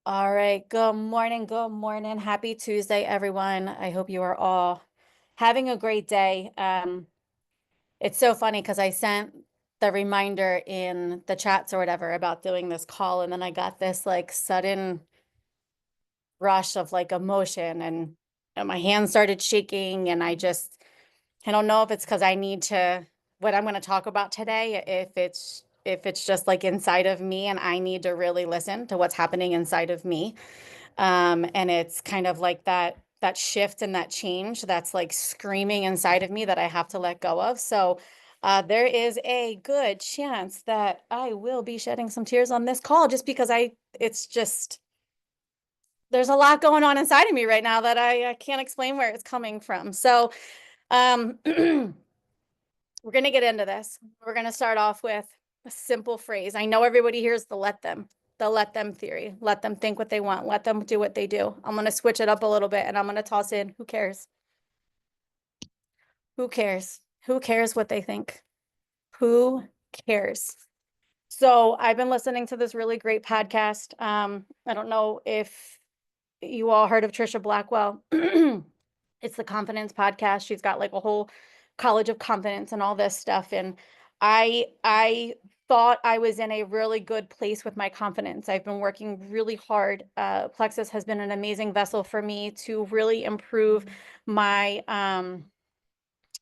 All right. Good morning. Good morning. Happy Tuesday, everyone. I hope you are all having a great day. It's so funny because I sent the reminder in the chats or whatever about doing this call, and then I got this like sudden rush of like emotion and my hands started shaking, and I don't know if it's because I need to what I'm going to talk about today, if it's just like inside of me and I need to really listen to what's happening inside of me. And it's kind of like that shift and that change that's like screaming inside of me that I have to let go of. So there is a good chance that I will be shedding some tears on this call just because it's just, there's a lot going on inside of me right now that I can't explain where it's coming from. So we're going to get into this. We're going to start off with a simple phrase. I know everybody hears the let them theory. Let them think what they want. Let them do what they do. I'm going to switch it up a little bit and I'm going to toss in who cares? Who cares? Who cares what they think? Who cares? So I've been listening to this really great podcast. I don't know if you all heard of Trisha Blackwell. It's the Confidence Podcast. She's got like a whole college of confidence and all this stuff. And I thought I was in a really good place with my confidence. I've been working really hard. Plexus has been an amazing vessel for me to really improve my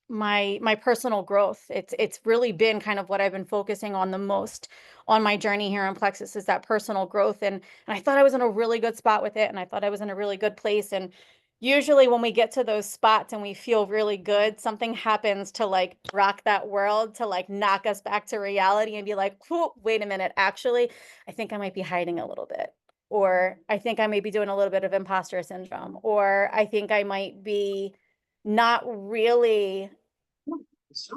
my personal growth. It's really been kind of what I've been focusing on the most on my journey here in Plexus is that personal growth. And I thought I was in a really good spot with it, and I thought I was in a really good place. And usually when we get to those spots and we feel really good, something happens to like rock that world, to like knock us back to reality and be like, "Whoa, wait a minute, actually, I think I might be hiding a little bit." Or I think I may be doing a little bit of imposter syndrome, or I think I might be not really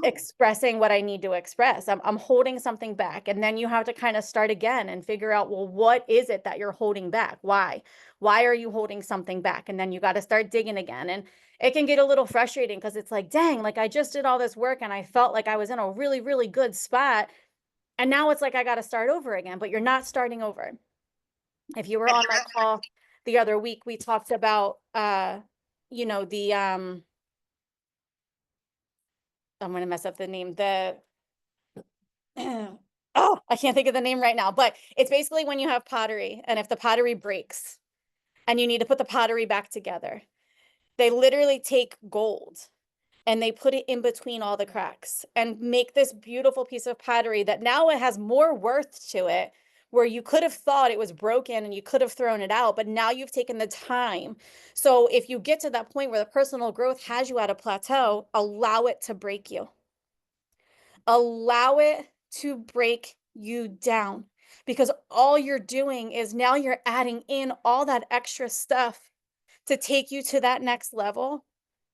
expressing what I need to express. I'm holding something back. And then you have to kind of start again and figure out, well, what is it that you're holding back? Why? Why are you holding something back? And then you got to start digging again. And it can get a little frustrating because it's like, dang, like I just did all this work and I felt like I was in a really, really good spot. And now it's like I got to start over again, but you're not starting over. If you were on my call the other week, we talked about the I'm going to mess up the name. Oh, I can't think of the name right now, but it's basically when you have pottery and if the pottery breaks and you need to put the pottery back together, they literally take gold and they put it in between all the cracks and make this beautiful piece of pottery that now it has more worth to it, where you could have thought it was broken and you could have thrown it out, but now you've taken the time. So if you get to that point where the personal growth has you at a plateau, allow it to break you. Allow it to break you down, because all you're doing is now you're adding in all that extra stuff to take you to that next level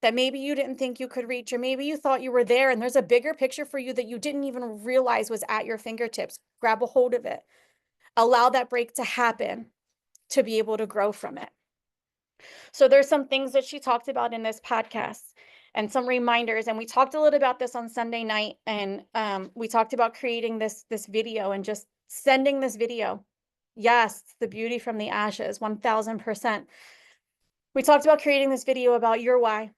that maybe you didn't think you could reach, or maybe you thought you were there and there's a bigger picture for you that you didn't even realize was at your fingertips. Grab a hold of it. Allow that break to happen to be able to grow from it. So there's some things that she talked about in this podcast and some reminders. And we talked a little about this on Sunday night. And we talked about creating this video and just sending this video. Yes, the beauty from the ashes, 1000%. We talked about creating this video about your why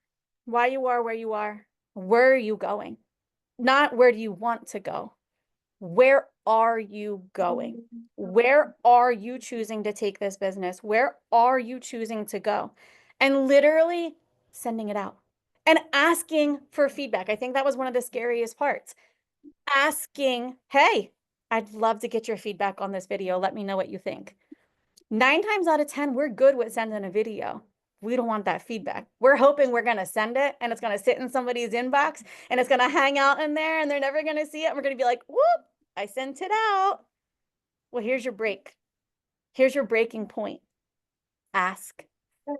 you are where you are, where are you going? Not where do you want to go? Where are you going? Where are you choosing to take this business? Where are you choosing to go? And literally sending it out and asking for feedback. I think that was one of the scariest parts. Asking, hey, I'd love to get your feedback on this video. Let me know what you think. 9 times out of 10, we're good with sending a video. We don't want that feedback. We're hoping we're going to send it and it's going to sit in somebody's inbox and it's going to hang out in there and they're never going to see it. And we're going to be like, whoop, I sent it out. Well, here's your break. Here's your breaking point. Ask for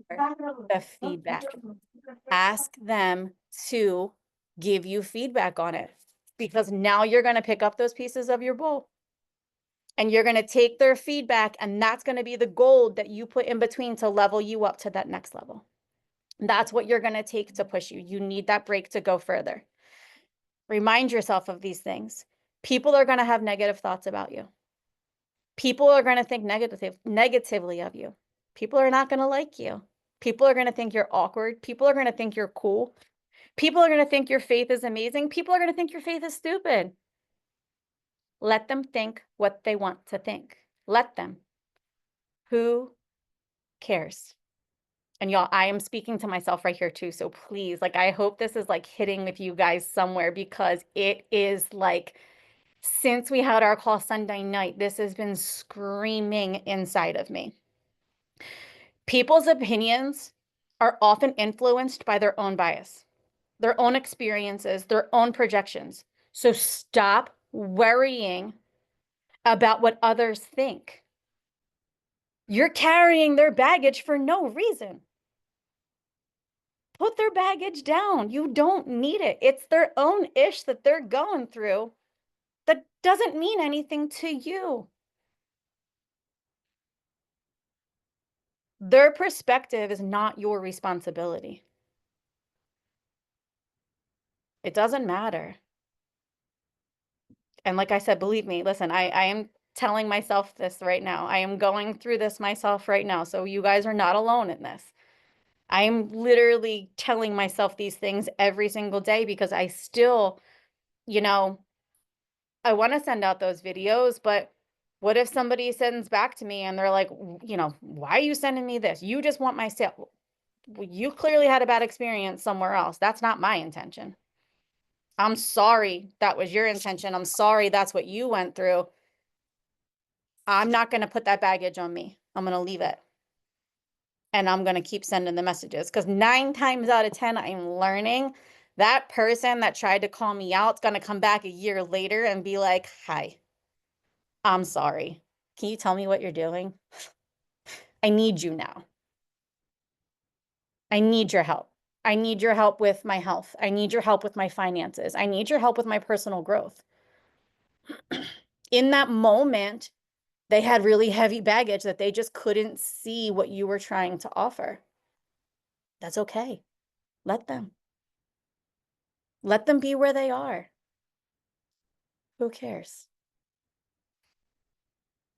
the feedback. Ask them to give you feedback on it, because now you're going to pick up those pieces of your bowl and you're going to take their feedback, and that's going to be the gold that you put in between to level you up to that next level. That's what you're going to take to push you. You need that break to go further. Remind yourself of these things. People are going to have negative thoughts about you. People are going to think negatively of you. People are not going to like you. People are going to think you're awkward. People are going to think you're cool. People are going to think your faith is amazing. People are going to think your faith is stupid. Let them think what they want to think. Let them. Who cares? And y'all, I am speaking to myself right here too. So please, like, I hope this is like hitting with you guys somewhere, because it is like, since we had our call Sunday night, this has been screaming inside of me. People's opinions are often influenced by their own bias, their own experiences, their own projections. So stop worrying about what others think. You're carrying their baggage for no reason. Put their baggage down. You don't need it. It's their own ish that they're going through that doesn't mean anything to you. Their perspective is not your responsibility. It doesn't matter. And like I said, believe me, listen, I am telling myself this right now. I am going through this myself right now. So you guys are not alone in this. I am literally telling myself these things every single day, because I still, you know, I want to send out those videos, but what if somebody sends back to me and they're like, why are you sending me this? You just want my sale. Well, you clearly had a bad experience somewhere else. That's not my intention. I'm sorry that was your intention. I'm sorry that's what you went through. I'm not going to put that baggage on me. I'm going to leave it. And I'm going to keep sending the messages, because 9 times out of 10, I'm learning that person that tried to call me out is going to come back a year later and be like, hi, I'm sorry. Can you tell me what you're doing? I need you now. I need your help. I need your help with my health. I need your help with my finances. I need your help with my personal growth. In that moment, they had really heavy baggage that they just couldn't see what you were trying to offer. That's okay. Let them. Let them be where they are. Who cares?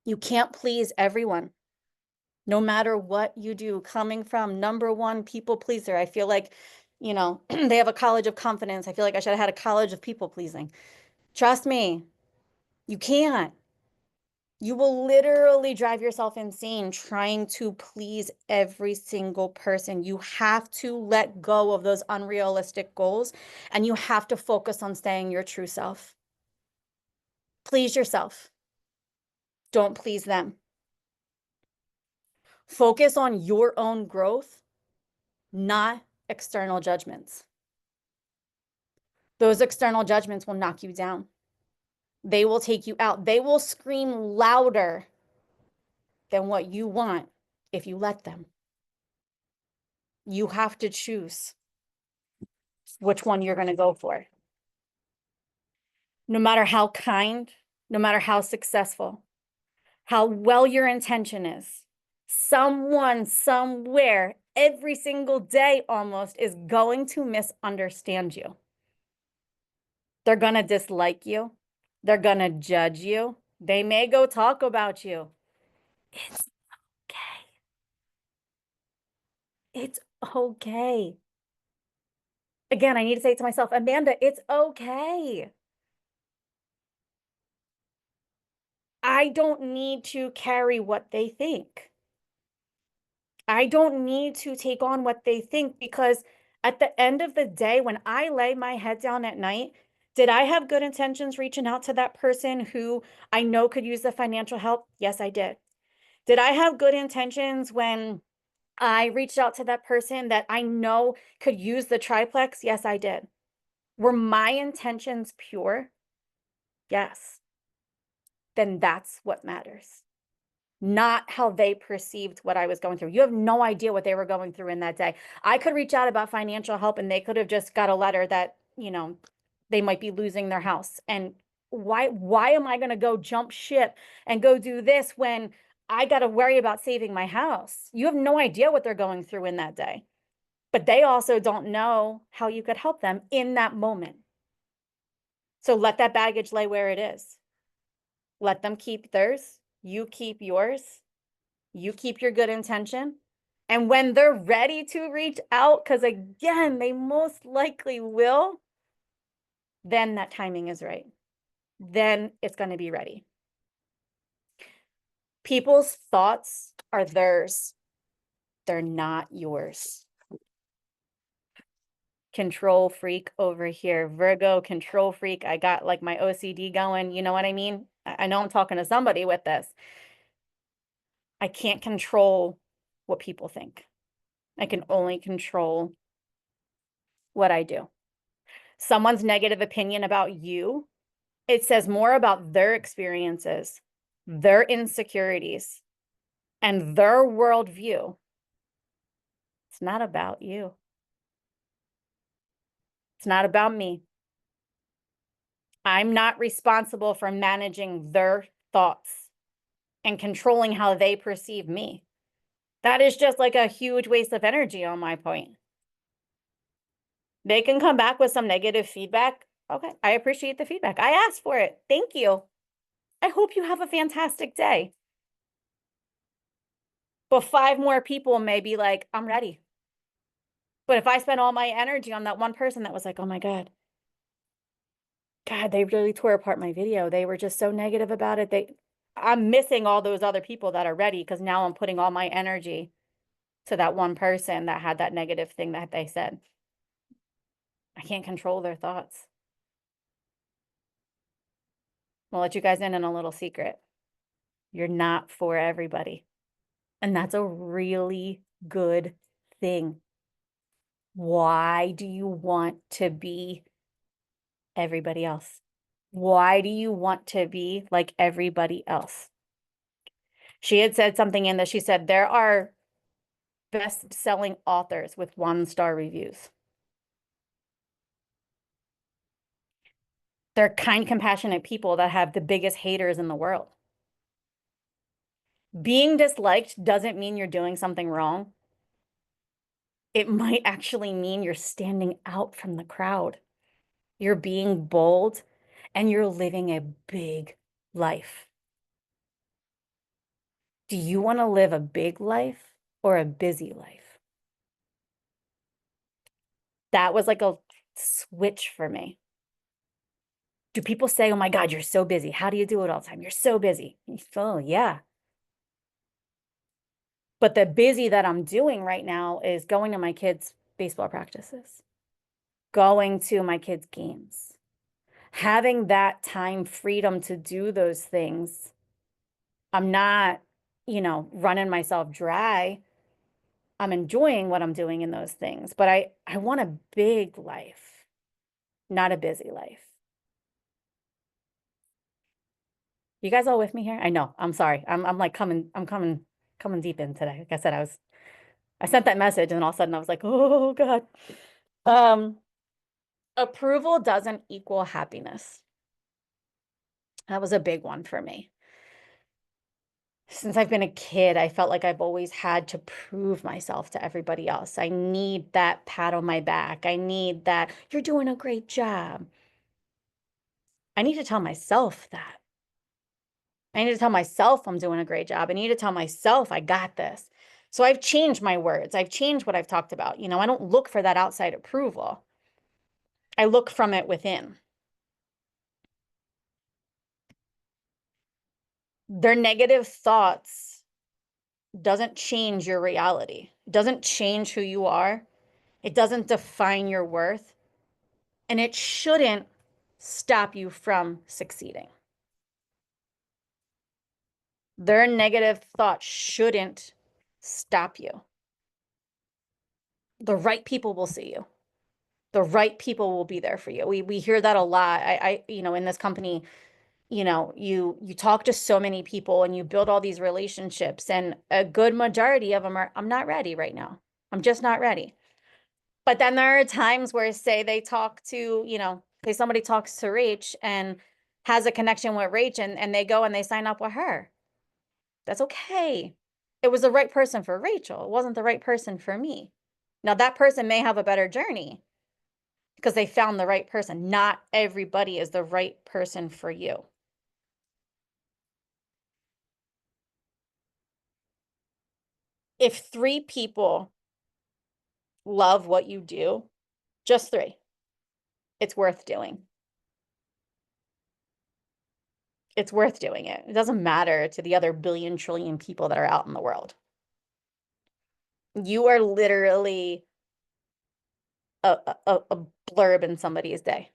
You can't please everyone, no matter what you do. Coming from number one people pleaser, I feel like, they have a college of confidence. I feel like I should have had a college of people pleasing. Trust me, you can't. You will literally drive yourself insane trying to please every single person. You have to let go of those unrealistic goals, and you have to focus on staying your true self. Please yourself. Don't please them. Focus on your own growth, not external judgments. Those external judgments will knock you down. They will take you out. They will scream louder than what you want if you let them. You have to choose which one you're going to go for. No matter how kind, no matter how successful, how well your intention is, someone somewhere every single day almost is going to misunderstand you. They're going to dislike you. They're going to judge you. They may go talk about you. It's okay. It's okay. Again, I need to say it to myself, Amanda, it's okay. I don't need to carry what they think. I don't need to take on what they think, because at the end of the day, when I lay my head down at night, did I have good intentions reaching out to that person who I know could use the financial help? Yes, I did. Did I have good intentions when I reached out to that person that I know could use the triplex? Yes, I did. Were my intentions pure? Yes. Then that's what matters, not how they perceived what I was going through. You have no idea what they were going through in that day. I could reach out about financial help and they could have just got a letter that, they might be losing their house. And why am I going to go jump ship and go do this when I got to worry about saving my house? You have no idea what they're going through in that day. But they also don't know how you could help them in that moment. So let that baggage lay where it is. Let them keep theirs. You keep yours. You keep your good intention. And when they're ready to reach out, because again, they most likely will, then that timing is right. Then it's going to be ready. People's thoughts are theirs. They're not yours. Control freak over here. Virgo, control freak. I got like my OCD going. You know what I mean? I know I'm talking to somebody with this. I can't control what people think. I can only control what I do. Someone's negative opinion about you, it says more about their experiences, their insecurities, and their worldview. It's not about you. It's not about me. I'm not responsible for managing their thoughts and controlling how they perceive me. That is just like a huge waste of energy on my point. They can come back with some negative feedback. Okay, I appreciate the feedback. I asked for it. Thank you. I hope you have a fantastic day. But 5 more people may be like, I'm ready. But if I spent all my energy on that one person that was like, oh my God, they really tore apart my video. They were just so negative about it. I'm missing all those other people that are ready because now I'm putting all my energy to that one person that had that negative thing that they said. I can't control their thoughts. I'll let you guys in on a little secret. You're not for everybody. And that's a really good thing. Why do you want to be everybody else? Why do you want to be like everybody else? She had said something in that she said, there are best-selling authors with 1-star reviews. They're kind, compassionate people that have the biggest haters in the world. Being disliked doesn't mean you're doing something wrong. It might actually mean you're standing out from the crowd. You're being bold and you're living a big life. Do you want to live a big life or a busy life? That was like a switch for me. Do people say, oh my God, you're so busy. How do you do it all the time? You're so busy. Oh, yeah. But the busy that I'm doing right now is going to my kids' baseball practices, going to my kids' games, having that time freedom to do those things. I'm not, running myself dry. I'm enjoying what I'm doing in those things, but I want a big life, not a busy life. You guys all with me here? I know. I'm sorry. I'm like coming deep in today. Like I said, I sent that message and all of a sudden I was like, oh God. Approval doesn't equal happiness. That was a big one for me. Since I've been a kid, I felt like I've always had to prove myself to everybody else. I need that pat on my back. I need that, you're doing a great job. I need to tell myself that. I need to tell myself I'm doing a great job. I need to tell myself I got this. So I've changed my words. I've changed what I've talked about. I don't look for that outside approval. I look from it within. Their negative thoughts doesn't change your reality. It doesn't change who you are. It doesn't define your worth. And it shouldn't stop you from succeeding. Their negative thoughts shouldn't stop you. The right people will see you. The right people will be there for you. We hear that a lot. In this company, you talk to so many people and you build all these relationships, and a good majority of them are, I'm not ready right now. I'm just not ready. But then there are times where, say they talk to, say somebody talks to Rach and has a connection with Rach, and they go and they sign up with her. That's okay. It was the right person for Rachel. It wasn't the right person for me. Now that person may have a better journey because they found the right person. Not everybody is the right person for you. If 3 people love what you do, just 3, it's worth doing. It's worth doing it. It doesn't matter to the other billion trillion people that are out in the world. You are literally a blurb in somebody's day.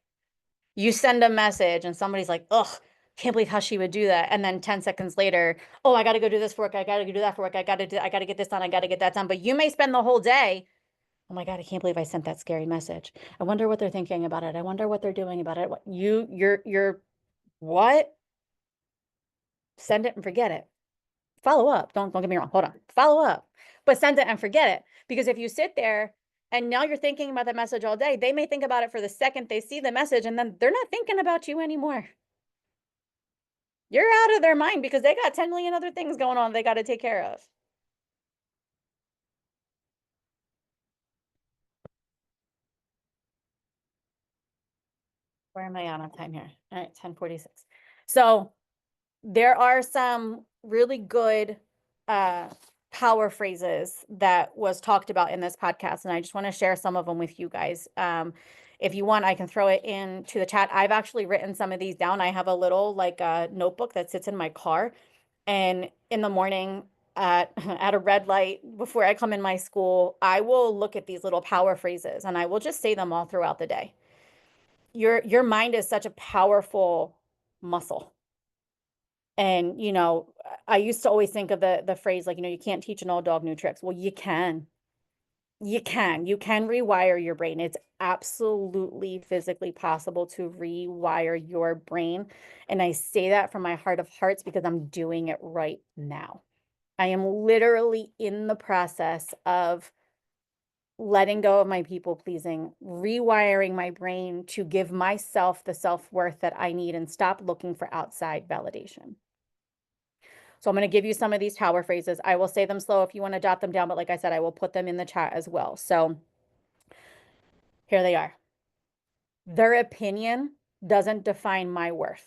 You send a message and somebody's like, ugh, can't believe how she would do that. And then 10 seconds later, oh, I got to go do this for work. I got to do that for work. I got to get this done. I got to get that done. But you may spend the whole day, oh my God, I can't believe I sent that scary message. I wonder what they're thinking about it. I wonder what they're doing about it. You're what? Send it and forget it. Follow up. Don't get me wrong. Hold on. Follow up, but send it and forget it. Because if you sit there and now you're thinking about the message all day, they may think about it for the second they see the message, and then they're not thinking about you anymore. You're out of their mind because they got 10 million other things going on they got to take care of. Where am I on time here? All right, 10:46. So there are some really good power phrases that was talked about in this podcast, and I just want to share some of them with you guys. If you want, I can throw it into the chat. I've actually written some of these down. I have a little like a notebook that sits in my car, and in the morning at at a red light before I come in my school, I will look at these little power phrases and I will just say them all throughout the day. Your mind is such a powerful muscle. And, I used to always think of the phrase like, you can't teach an old dog new tricks. Well, you can. You can. You can rewire your brain. It's absolutely physically possible to rewire your brain. And I say that from my heart of hearts because I'm doing it right now. I am literally in the process of letting go of my people pleasing, rewiring my brain to give myself the self-worth that I need and stop looking for outside validation. So I'm going to give you some of these power phrases. I will say them slow if you want to jot them down, but like I said, I will put them in the chat as well. So here they are. Their opinion doesn't define my worth.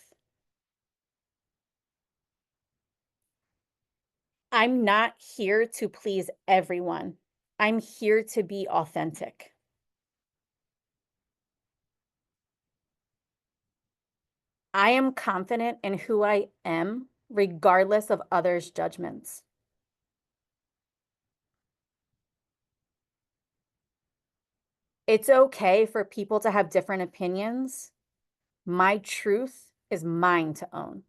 I'm not here to please everyone. I'm here to be authentic. I am confident in who I am, regardless of others' judgments. It's okay for people to have different opinions. My truth is mine to own.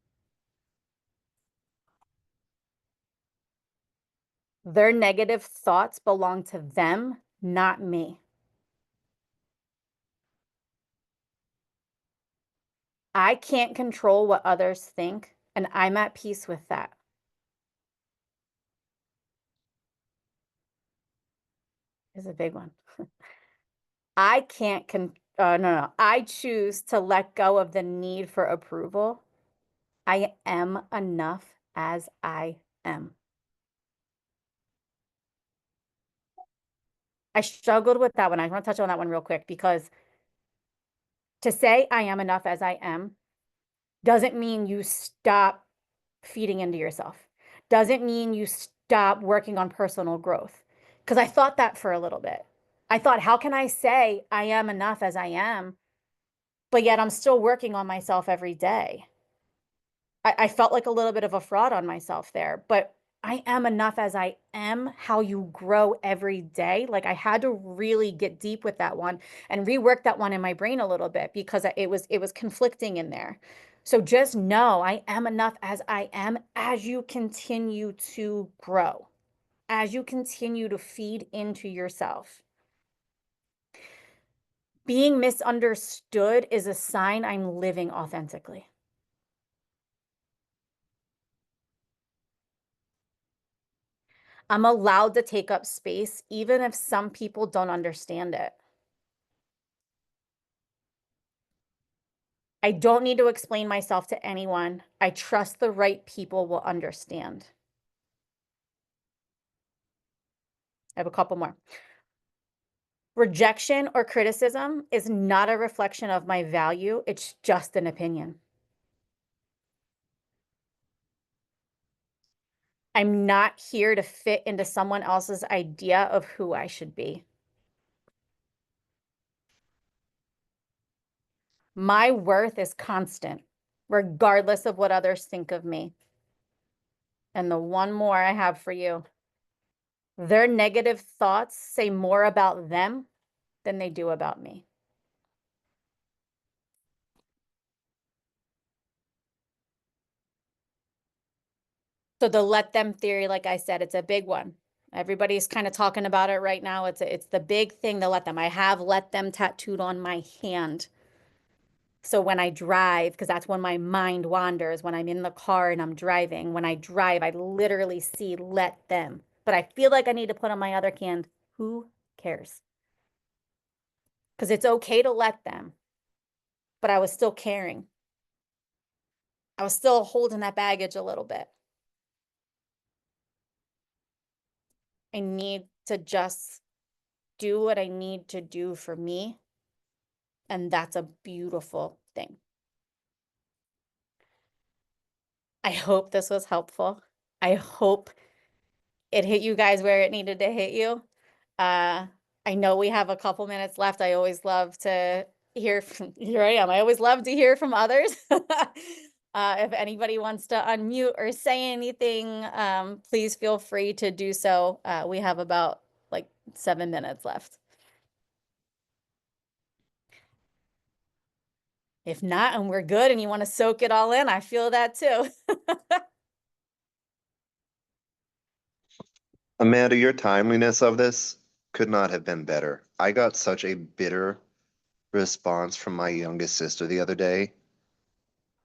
Their negative thoughts belong to them, not me. I can't control what others think, and I'm at peace with that. Is a big one. I can't no. I choose to let go of the need for approval. I am enough as I am. I struggled with that one. I want to touch on that one real quick because to say I am enough as I am doesn't mean you stop feeding into yourself. Doesn't mean you stop working on personal growth. Because I thought that for a little bit. I thought, how can I say I am enough as I am, but yet I'm still working on myself every day? I felt like a little bit of a fraud on myself there, but I am enough as I am, how you grow every day. Like I had to really get deep with that one and rework that one in my brain a little bit because it was conflicting in there. So just know I am enough as I am as you continue to grow, as you continue to feed into yourself. Being misunderstood is a sign I'm living authentically. I'm allowed to take up space, even if some people don't understand it. I don't need to explain myself to anyone. I trust the right people will understand. I have a couple more. Rejection or criticism is not a reflection of my value. It's just an opinion. I'm not here to fit into someone else's idea of who I should be. My worth is constant, regardless of what others think of me. And the one more I have for you, their negative thoughts say more about them than they do about me. So the let them theory, like I said, it's a big one. Everybody's kind of talking about it right now. It's the big thing, the let them. I have let them tattooed on my hand. So when I drive, because that's when my mind wanders, when I'm in the car and I'm driving, when I drive, I literally see let them. But I feel like I need to put on my other hand, who cares? Because it's okay to let them, but I was still caring. I was still holding that baggage a little bit. I need to just do what I need to do for me. And that's a beautiful thing. I hope this was helpful. I hope it hit you guys where it needed to hit you. I know we have a couple minutes left. I always love to hear from, here I am. I always love to hear from others. If anybody wants to unmute or say anything, please feel free to do so. We have about like 7 minutes left. If not, and we're good and you want to soak it all in, I feel that too. Amanda, your timeliness of this could not have been better. I got such a bitter response from my youngest sister the other day,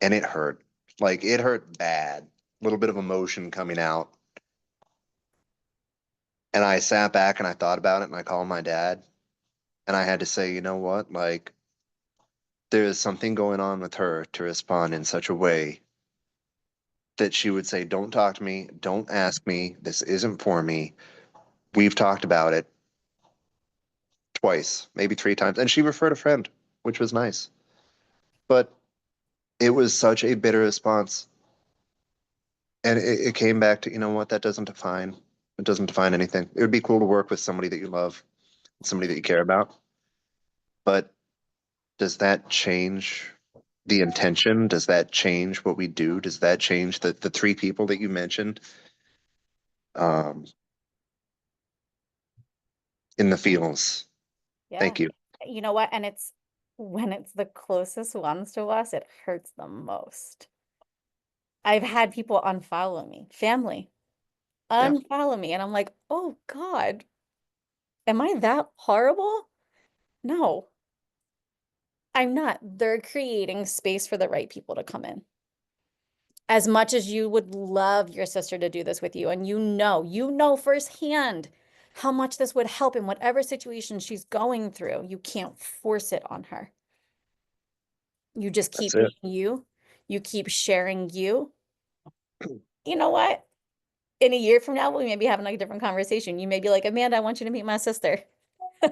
and it hurt. Like, it hurt bad. A little bit of emotion coming out. And I sat back and I thought about it and I called my dad and I had to say, you know what? Like, there is something going on with her to respond in such a way that she would say, don't talk to me, don't ask me, this isn't for me. We've talked about it twice, maybe 3 times. And she referred a friend, which was nice. But it was such a bitter response. And it came back to, you know what, it doesn't define anything. It would be cool to work with somebody that you love, somebody that you care about. But does that change the intention? Does that change what we do? Does that change the 3 people that you mentioned um, in the feels? Yeah. Thank you. You know what? And it's when it's the closest ones to us, it hurts the most. I've had people unfollow me, family, Yeah, unfollow me. And I'm like, oh God, am I that horrible? No, I'm not. They're creating space for the right people to come in. As much as you would love your sister to do this with you, and you know firsthand how much this would help in whatever situation she's going through, you can't force it on her. You just that's keep being it. you. You keep sharing you. You know what? In a year from now, we may be having a different conversation. You may be like, Amanda, I want you to meet my sister. You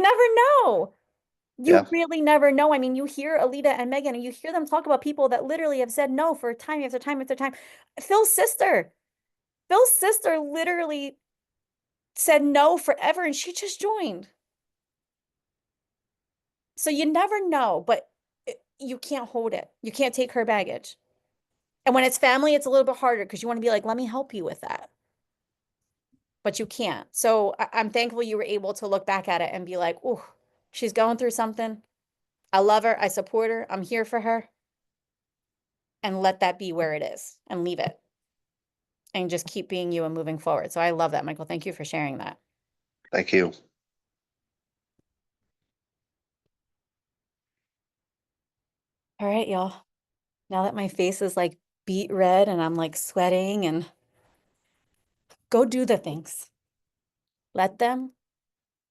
never know. You Yeah, really never know. I mean, you hear Alita and Megan, and you hear them talk about people that literally have said no for time after time after time. Phil's sister. Phil's sister literally said no forever, and she just joined. So you never know, but you can't hold it. You can't take her baggage. And when it's family, it's a little bit harder because you want to be like, let me help you with that. But you can't. So I'm thankful you were able to look back at it and be like, oh, she's going through something. I love her. I support her. I'm here for her. And let that be where it is and leave it and just keep being you and moving forward. So I love that, Michael. Thank you for sharing that. thank you. All right, y'all. Now that my face is like beet red and I'm like sweating and go do the things. Let them.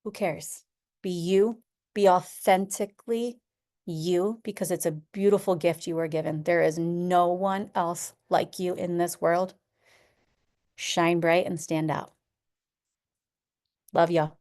Who cares? Be you, be authentically you, because it's a beautiful gift you were given. There is no one else like you in this world. Shine bright and stand out. Love y'all.